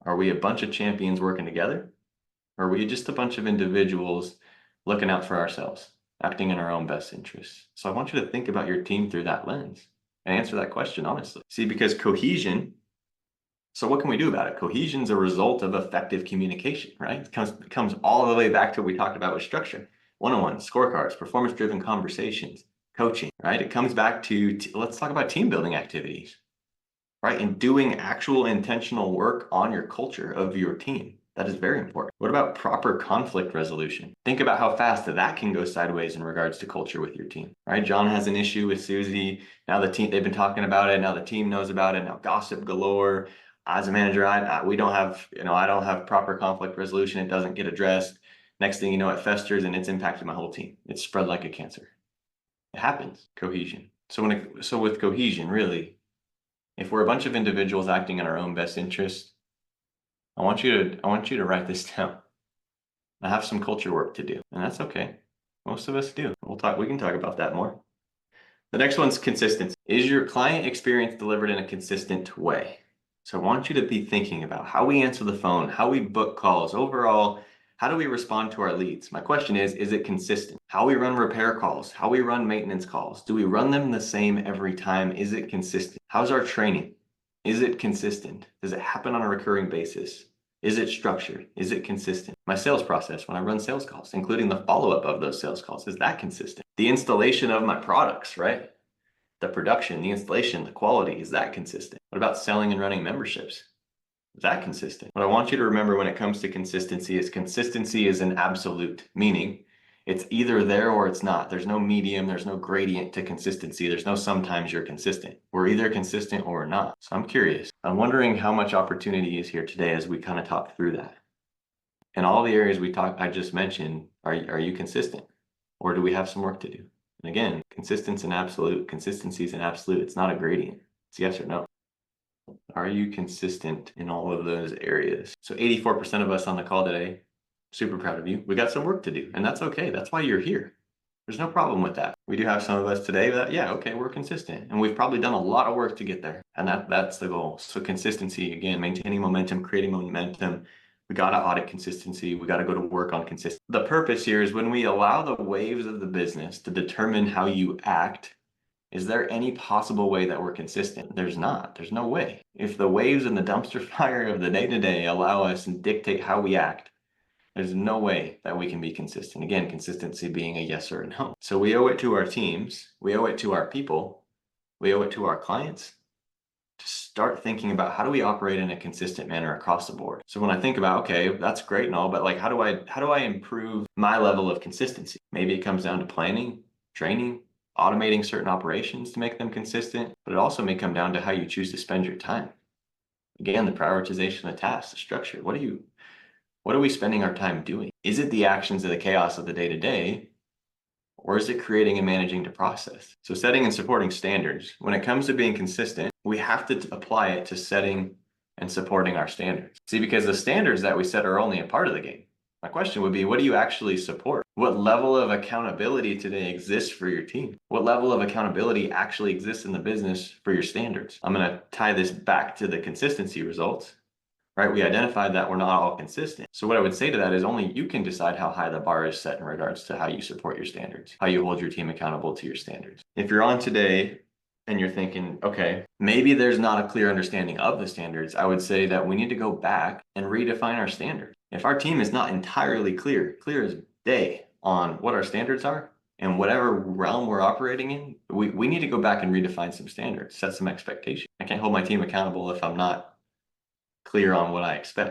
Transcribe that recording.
Are we a bunch of champions working together? Or are we just a bunch of individuals looking out for ourselves, acting in our own best interests? So I want you to think about your team through that lens and answer that question honestly. See, because cohesion, so what can we do about it? Cohesion is a result of effective communication, right? It comes all the way back to what we talked about with structure. One-on-one, scorecards, performance-driven conversations, coaching, right? It comes back to, let's talk about team building activities, right? And doing actual intentional work on your culture of your team. That is very important. What about proper conflict resolution? Think about how fast that can go sideways in regards to culture with your team, right? John has an issue with Susie. Now the team, they've been talking about it. Now the team knows about it. Now gossip galore. As a manager, we don't have, I don't have proper conflict resolution. It doesn't get addressed. Next thing you know, it festers and it's impacted my whole team. It's spread like a cancer. It happens. Cohesion. So with cohesion, really, if we're a bunch of individuals acting in our own best interest, I want you to write this down. I have some culture work to do, and that's okay. Most of us do. We can talk about that more. The next one's consistency. Is your client experience delivered in a consistent way? So I want you to be thinking about how we answer the phone, how we book calls, overall, how do we respond to our leads? My question is it consistent? How we run repair calls, how we run maintenance calls. Do we run them the same every time? Is it consistent? How's our training? Is it consistent? Does it happen on a recurring basis? Is it structured? Is it consistent? My sales process when I run sales calls, including the follow-up of those sales calls, is that consistent? The installation of my products, right? The production, the installation, the quality, is that consistent? What about selling and running memberships? Is that consistent? What I want you to remember when it comes to consistency is an absolute, meaning it's either there or it's not. There's no medium, there's no gradient to consistency. There's no sometimes you're consistent. We're either consistent or we're not. So I'm curious. I'm wondering how much opportunity is here today as we kind of talk through that. In all the areas I just mentioned, are you consistent? Or do we have some work to do? And again, consistency is an absolute. It's not a gradient. It's yes or no. Are you consistent in all of those areas? So 84% of us on the call today, super proud of you. We got some work to do, and that's okay. That's why you're here. There's no problem with that. We do have some of us today that, yeah, okay, we're consistent. And we've probably done a lot of work to get there. And that's the goal. So consistency, again, maintaining momentum, creating momentum. We got to audit consistency. We got to go to work on consistency. The purpose here is when we allow the waves of the business to determine how you act, is there any possible way that we're consistent? There's not. There's no way. If the waves and the dumpster fire of the day-to-day allow us and dictate how we act, there's no way that we can be consistent. Again, consistency being a yes or a no. So we owe it to our teams, we owe it to our people, we owe it to our clients to start thinking about how do we operate in a consistent manner across the board. So when I think about, okay, that's great and all, but like how do I improve my level of consistency? Maybe it comes down to planning, training, automating certain operations to make them consistent, but it also may come down to how you choose to spend your time. Again, the prioritization of tasks, the structure. What are we spending our time doing? Is it the actions of the chaos of the day-to-day, or is it creating and managing the process? So setting and supporting standards. When it comes to being consistent, we have to apply it to setting and supporting our standards. See, because the standards that we set are only a part of the game. My question would be, what do you actually support? What level of accountability today exists for your team? What level of accountability actually exists in the business for your standards? I'm going to tie this back to the consistency results. Right? We identified that we're not all consistent. So what I would say to that is only you can decide how high the bar is set in regards to how you support your standards, how you hold your team accountable to your standards. If you're on today and you're thinking, okay, maybe there's not a clear understanding of the standards, I would say that we need to go back and redefine our standards. If our team is not entirely clear as day on what our standards are and whatever realm we're operating in, we need to go back and redefine some standards, set some expectations. I can't hold my team accountable if I'm not clear on what I expect.